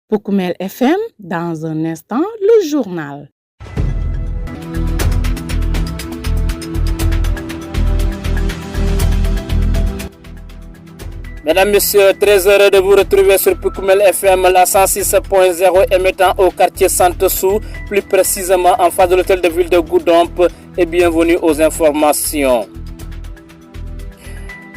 Poukoumel FM, dans un instant, le journal. Mesdames, Messieurs, très heureux de vous retrouver sur Poukoumel FM, la 106.0 émettant au quartier Santosou, plus précisément en face de l'hôtel de ville de Goudomp, et bienvenue aux informations.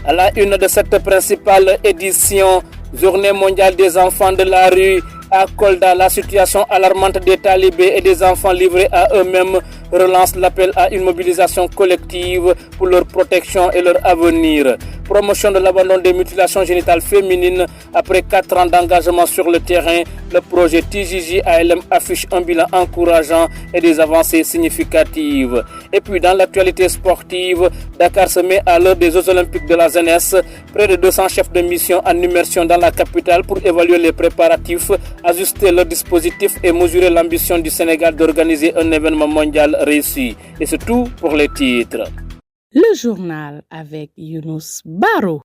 À la une de cette principale édition, Journée mondiale des enfants de la rue, à Kolda, la situation alarmante des talibés et des enfants livrés à eux-mêmes relance l'appel à une mobilisation collective pour leur protection et leur avenir. Promotion de l'abandon des mutilations génitales féminines après 4 ans d'engagement sur le terrain, le projet TJJ ALM affiche un bilan encourageant et des avancées significatives. Et puis dans l'actualité sportive, Dakar se met à l'heure des Jeux Olympiques de la jeunesse. Près de 200 chefs de mission en immersion dans la capitale pour évaluer les préparatifs, ajuster leur dispositif et mesurer l'ambition du Sénégal d'organiser un événement mondial réussi. Et c'est tout pour les titres. Le journal avec Younous Baro.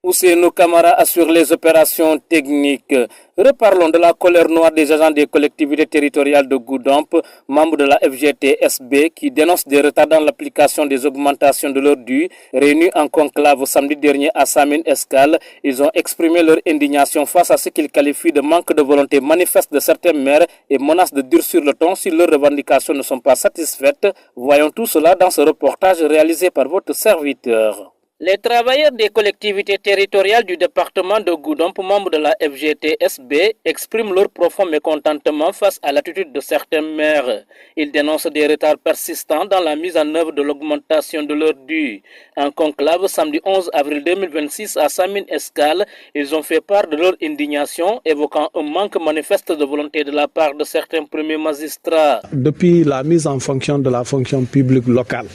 Ousseynou Kamara assure les opérations techniques. Reparlons de la colère noire des agents des collectivités territoriales de Goudomp, membres de la FGT-SB, qui dénoncent des retards dans l'application des augmentations de leurs dus. Réunis en conclave samedi dernier à Samine Escale, ils ont exprimé leur indignation face à ce qu'ils qualifient de manque de volonté manifeste de certains maires et menacent de durcir le ton si leurs revendications ne sont pas satisfaites. Voyons tout cela dans ce reportage réalisé par votre serviteur. Les travailleurs des collectivités territoriales du département de Goudomp, membres de la FGT-SB, expriment leur profond mécontentement face à l'attitude de certains maires. Ils dénoncent des retards persistants dans la mise en œuvre de l'augmentation de leurs dus. En conclave, samedi 11 avril 2026 à Samine Escale, ils ont fait part de leur indignation, évoquant un manque manifeste de volonté de la part de certains premiers magistrats. Depuis la mise en fonction de la fonction publique locale,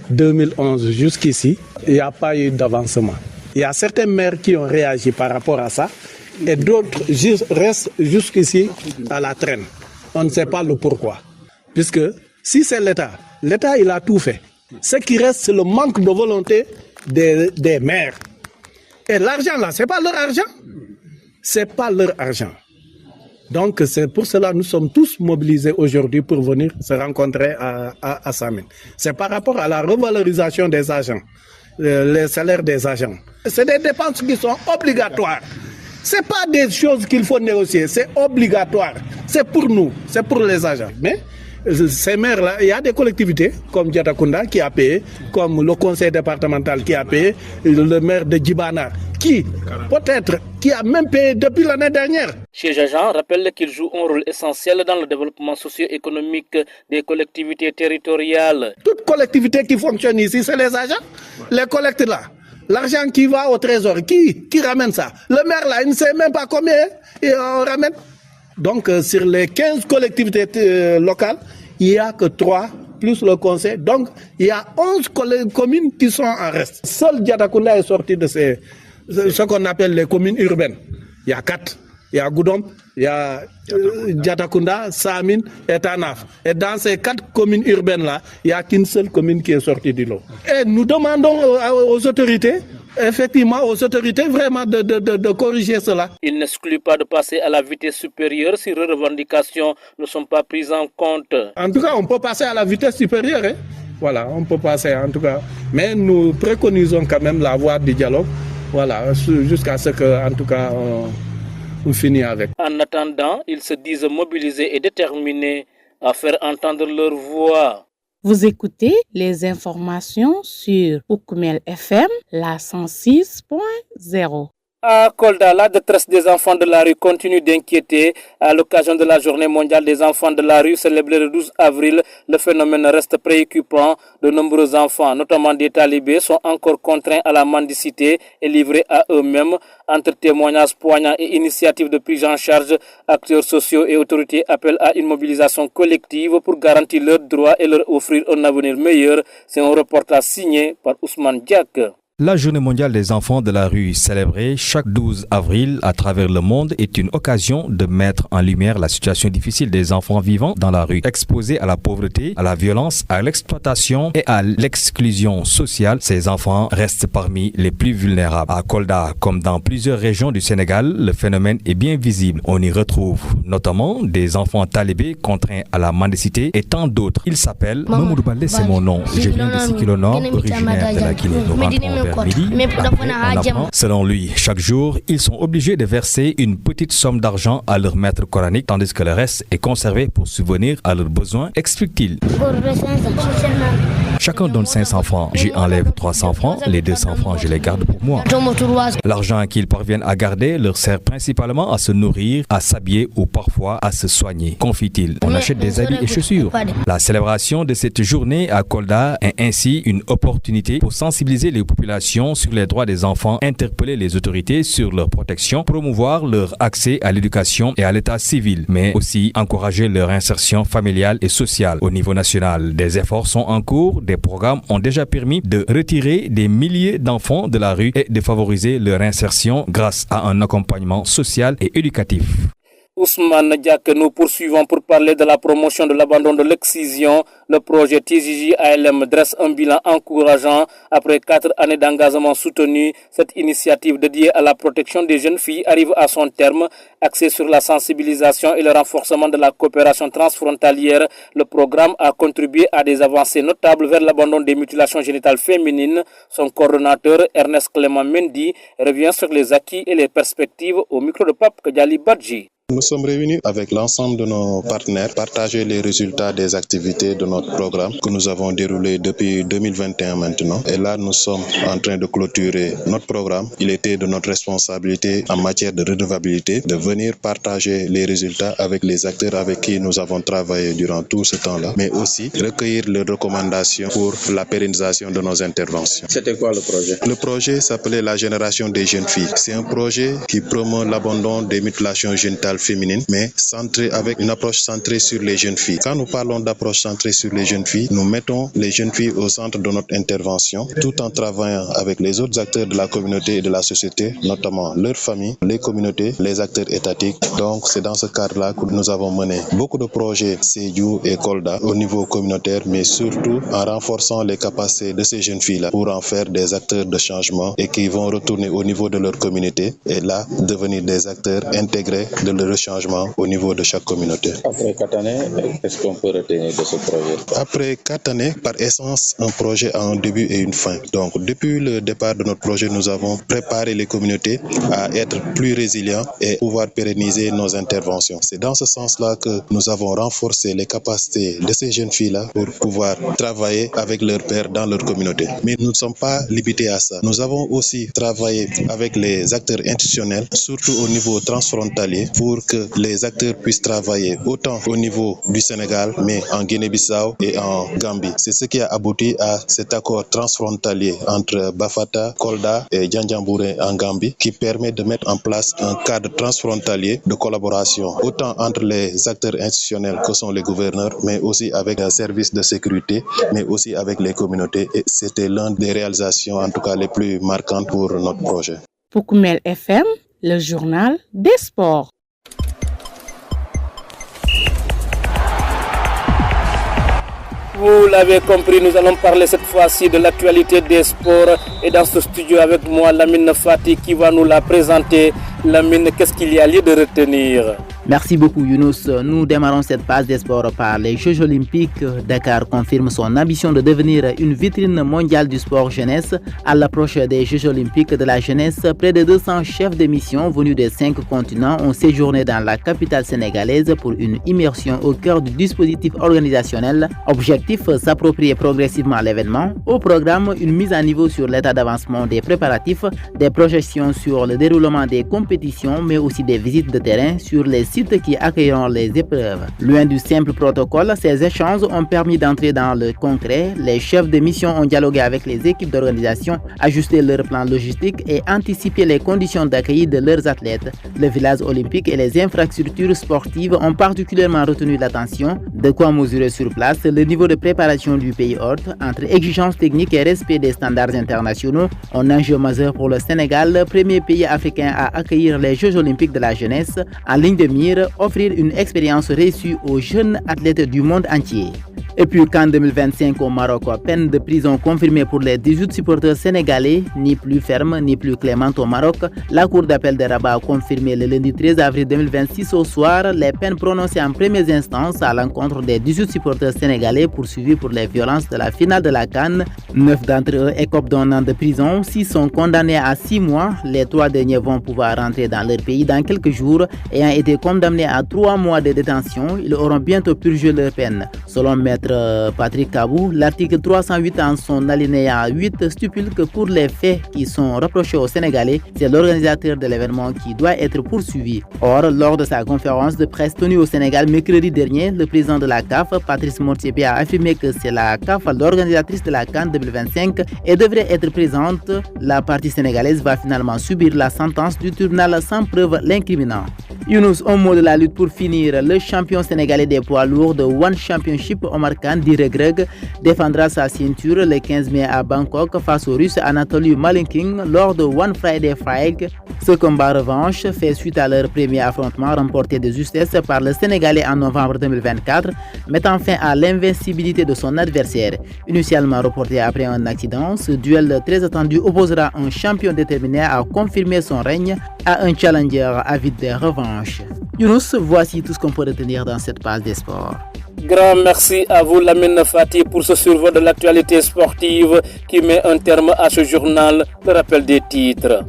2011 jusqu'ici, il n'y a pas eu d'avancement. Il y a certains maires qui ont réagi par rapport à ça et d'autres restent jusqu'ici à la traîne. On ne sait pas le pourquoi. Puisque si c'est l'État il a tout fait. Ce qui reste, c'est le manque de volonté des maires. Et l'argent là, ce n'est pas leur argent. Ce n'est pas leur argent. Donc c'est pour cela que nous sommes tous mobilisés aujourd'hui pour venir se rencontrer à Samine. C'est par rapport à la revalorisation des agents, les salaires des agents. C'est des dépenses qui sont obligatoires. Ce n'est pas des choses qu'il faut négocier, c'est obligatoire. C'est pour nous, c'est pour les agents. Mais ces maires-là, il y a des collectivités comme Diatakunda qui a payé, comme le conseil départemental qui a payé, le maire de Djibana qui, peut-être, qui a même payé depuis l'année dernière. Chez Agent rappelle qu'il joue un rôle essentiel dans le développement socio-économique des collectivités territoriales. Toute collectivité qui fonctionne ici, c'est les agents, les collectes là. L'argent qui va au trésor, qui ramène ça? Le maire là, il ne sait même pas combien on ramène. Donc sur les 15 collectivités locales, il n'y a que 3 plus le conseil. Donc il y a 11 communes qui sont en reste. Seul Diatakunda est sorti de ce qu'on appelle les communes urbaines. Il y a 4. Il y a Goudomp, il y a Diatakunda, Samine et Tanaf. Et dans ces 4 communes urbaines-là, il n'y a qu'une seule commune qui est sortie du lot. Et nous demandons aux autorités, effectivement, vraiment de corriger cela. Il n'exclut pas de passer à la vitesse supérieure si leurs revendications ne sont pas prises en compte. En tout cas, on peut passer à la vitesse supérieure. Hein? Voilà, on peut passer en tout cas. Mais nous préconisons quand même la voie du dialogue. Voilà, jusqu'à ce que, en tout cas, on finisse avec. En attendant, ils se disent mobilisés et déterminés à faire entendre leur voix. Vous écoutez les informations sur Poukoumel FM, la 106.0. À Kolda, la détresse des enfants de la rue continue d'inquiéter. À l'occasion de la journée mondiale des enfants de la rue célébrée le 12 avril, le phénomène reste préoccupant. De nombreux enfants, notamment des talibés, sont encore contraints à la mendicité et livrés à eux-mêmes. Entre témoignages poignants et initiatives de prise en charge, acteurs sociaux et autorités appellent à une mobilisation collective pour garantir leurs droits et leur offrir un avenir meilleur. C'est un reportage signé par Ousmane Diak. La journée mondiale des enfants de la rue célébrée chaque 12 avril à travers le monde est une occasion de mettre en lumière la situation difficile des enfants vivant dans la rue, exposés à la pauvreté, à la violence, à l'exploitation et à l'exclusion sociale. Ces enfants restent parmi les plus vulnérables. À Kolda, comme dans plusieurs régions du Sénégal, le phénomène est bien visible. On y retrouve notamment des enfants talibés contraints à la mendicité et tant d'autres. Il s'appelle Mamoudou Balé, c'est mon nom. Je viens de Sikilo Nord, originaire de la Guinée. Nous rentrons vers midi. Selon lui, chaque jour, ils sont obligés de verser une petite somme d'argent à leur maître coranique, tandis que le reste est conservé pour subvenir à leurs besoins, explique-t-il. Chacun donne 500 francs. J'y enlève 300 francs. Les 200 francs, je les garde pour moi. L'argent qu'ils parviennent à garder leur sert principalement à se nourrir, à s'habiller ou parfois à se soigner, confie-t-il. On achète des habits et chaussures. La célébration de cette journée à Kolda est ainsi une opportunité pour sensibiliser les populations sur les droits des enfants, interpeller les autorités sur leur protection, promouvoir leur accès à l'éducation et à l'état civil, mais aussi encourager leur insertion familiale et sociale. Au niveau national, des efforts sont en cours. Des programmes ont déjà permis de retirer des milliers d'enfants de la rue et de favoriser leur insertion grâce à un accompagnement social et éducatif. Ousmane Diak, nous poursuivons pour parler de la promotion de l'abandon de l'excision. Le projet TJJ ALM dresse un bilan encourageant. Après 4 années d'engagement soutenu, cette initiative dédiée à la protection des jeunes filles arrive à son terme. Axée sur la sensibilisation et le renforcement de la coopération transfrontalière, le programme a contribué à des avancées notables vers l'abandon des mutilations génitales féminines. Son coordonnateur, Ernest Clément Mendy, revient sur les acquis et les perspectives au micro de Pape Kadiali Badji. Nous sommes réunis avec l'ensemble de nos partenaires, partager les résultats des activités de notre programme que nous avons déroulé depuis 2021 maintenant. Et là, nous sommes en train de clôturer notre programme. Il était de notre responsabilité en matière de redevabilité de venir partager les résultats avec les acteurs avec qui nous avons travaillé durant tout ce temps-là, mais aussi recueillir leurs recommandations pour la pérennisation de nos interventions. C'était quoi le projet? Le projet s'appelait la génération des jeunes filles. C'est un projet qui promeut l'abandon des mutilations génitales féminine, mais centré avec une approche centrée sur les jeunes filles. Quand nous parlons d'approche centrée sur les jeunes filles, nous mettons les jeunes filles au centre de notre intervention, tout en travaillant avec les autres acteurs de la communauté et de la société, notamment leurs familles, les communautés, les acteurs étatiques. Donc c'est dans ce cadre-là que nous avons mené beaucoup de projets Sédhiou et Kolda au niveau communautaire, mais surtout en renforçant les capacités de ces jeunes filles-là pour en faire des acteurs de changement et qui vont retourner au niveau de leur communauté et là devenir des acteurs intégrés de leur changement au niveau de chaque communauté. Après 4 années, qu'est-ce qu'on peut retenir de ce projet? Après 4 années, par essence, un projet a un début et une fin. Donc, depuis le départ de notre projet, nous avons préparé les communautés à être plus résilients et pouvoir pérenniser nos interventions. C'est dans ce sens-là que nous avons renforcé les capacités de ces jeunes filles-là pour pouvoir travailler avec leurs pairs dans leur communauté. Mais nous ne sommes pas limités à ça. Nous avons aussi travaillé avec les acteurs institutionnels, surtout au niveau transfrontalier, pour que les acteurs puissent travailler autant au niveau du Sénégal, mais en Guinée-Bissau et en Gambie. C'est ce qui a abouti à cet accord transfrontalier entre Bafata, Kolda et Djandjambouré en Gambie, qui permet de mettre en place un cadre transfrontalier de collaboration, autant entre les acteurs institutionnels que sont les gouverneurs, mais aussi avec un service de sécurité, mais aussi avec les communautés. Et c'était l'une des réalisations, en tout cas les plus marquantes pour notre projet. Pour Koumel FM, le journal des sports. Vous l'avez compris, nous allons parler cette fois-ci de l'actualité des sports. Et dans ce studio avec moi, Lamine Fati qui va nous la présenter. Lamine, qu'est-ce qu'il y a lieu de retenir? Merci beaucoup Younous. Nous démarrons cette page des sports par les Jeux Olympiques. Dakar confirme son ambition de devenir une vitrine mondiale du sport jeunesse. À l'approche des Jeux Olympiques de la jeunesse, près de 200 chefs de mission venus des 5 continents ont séjourné dans la capitale sénégalaise pour une immersion au cœur du dispositif organisationnel. Objectif, s'approprier progressivement l'événement. Au programme, une mise à niveau sur l'état d'avancement des préparatifs, des projections sur le déroulement des compétitions, mais aussi des visites de terrain sur les sites qui accueilleront les épreuves. Loin du simple protocole, ces échanges ont permis d'entrer dans le concret. Les chefs de mission ont dialogué avec les équipes d'organisation, ajusté leur plan logistique et anticipé les conditions d'accueil de leurs athlètes. Le village olympique et les infrastructures sportives ont particulièrement retenu l'attention. De quoi mesurer sur place le niveau de préparation du pays hôte entre exigences techniques et respect des standards internationaux. Un enjeu majeur pour le Sénégal, premier pays africain à accueillir les Jeux olympiques de la jeunesse. En ligne de mire, offrir une expérience réussie aux jeunes athlètes du monde entier. Et puis qu'en 2025 au Maroc, peine de prison confirmée pour les 18 supporters sénégalais, ni plus ferme ni plus clémente au Maroc. La Cour d'appel de Rabat a confirmé le lundi 13 avril 2026 au soir les peines prononcées en première instance à l'encontre des 18 supporters sénégalais poursuivis pour les violences de la finale de la CAN. 9 d'entre eux écopent d'un an de prison, 6 sont condamnés à 6 mois. Les 3 derniers vont pouvoir rentrer dans leur pays dans quelques jours. Ayant été condamnés à 3 mois de détention, ils auront bientôt purgé leur peine. Selon maître Patrick Kabou, l'article 308 en son alinéa 8 stipule que pour les faits qui sont reprochés aux Sénégalais, c'est l'organisateur de l'événement qui doit être poursuivi. Or, lors de sa conférence de presse tenue au Sénégal mercredi dernier, le président de la CAF, Patrice Motsepe, a affirmé que c'est la CAF l'organisatrice de la CAN 2025 et devrait être présente. La partie sénégalaise va finalement subir la sentence du tribunal sans preuve l'incriminant. Younous, un mot de la lutte pour finir. Le champion sénégalais des poids lourds de One Championship, Omar Khan, dit Regreg, défendra sa ceinture le 15 mai à Bangkok face au Russe Anatoly Malinkin lors de One Friday Fight. Ce combat revanche fait suite à leur premier affrontement remporté de justesse par le Sénégalais en novembre 2024, mettant fin à l'invincibilité de son adversaire. Initialement reporté après un accident, ce duel très attendu opposera un champion déterminé à confirmer son règne à un challenger avide de revanche. Younous, voici tout ce qu'on peut retenir dans cette page des sports. Grand merci à vous Lamine Fati pour ce survol de l'actualité sportive qui met un terme à ce journal. Le rappel des titres.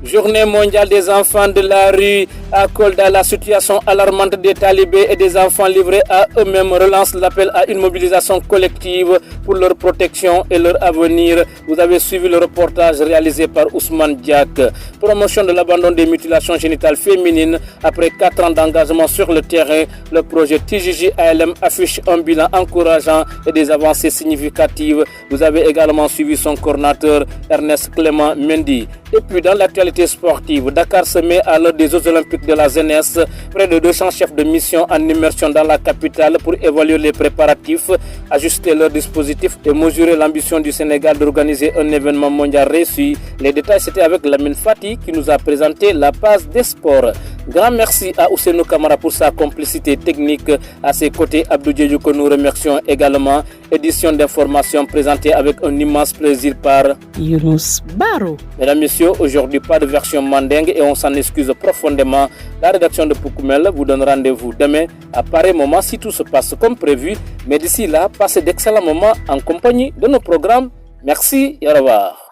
Journée mondiale des enfants de la rue à Kolda, la situation alarmante des talibés et des enfants livrés à eux-mêmes relance l'appel à une mobilisation collective pour leur protection et leur avenir. Vous avez suivi le reportage réalisé par Ousmane Diak. Promotion de l'abandon des mutilations génitales féminines. Après 4 ans d'engagement sur le terrain, le projet TJJ ALM affiche un bilan encourageant et des avancées significatives. Vous avez également suivi son coordinateur Ernest Clément Mendy. Et puis dans l'actualité sportive, Dakar se met à l'heure des Jeux Olympiques de la jeunesse. Près de 200 chefs de mission en immersion dans la capitale pour évaluer les préparatifs, ajuster leurs dispositifs et mesurer l'ambition du Sénégal d'organiser un événement mondial réussi. Les détails, c'était avec Lamine Fati qui nous a présenté la page des sports. Grand merci à Ousseynou Kamara pour sa complicité technique. À ses côtés, Abdou Diédhiou que nous remercions également. Édition d'information présentée avec un immense plaisir par Younous Baro. Mesdames, Messieurs, aujourd'hui pas de version mandingue et on s'en excuse profondément. La rédaction de Poukoumel vous donne rendez-vous demain à pareil moment si tout se passe comme prévu. Mais d'ici là, passez d'excellents moments en compagnie de nos programmes. Merci et au revoir.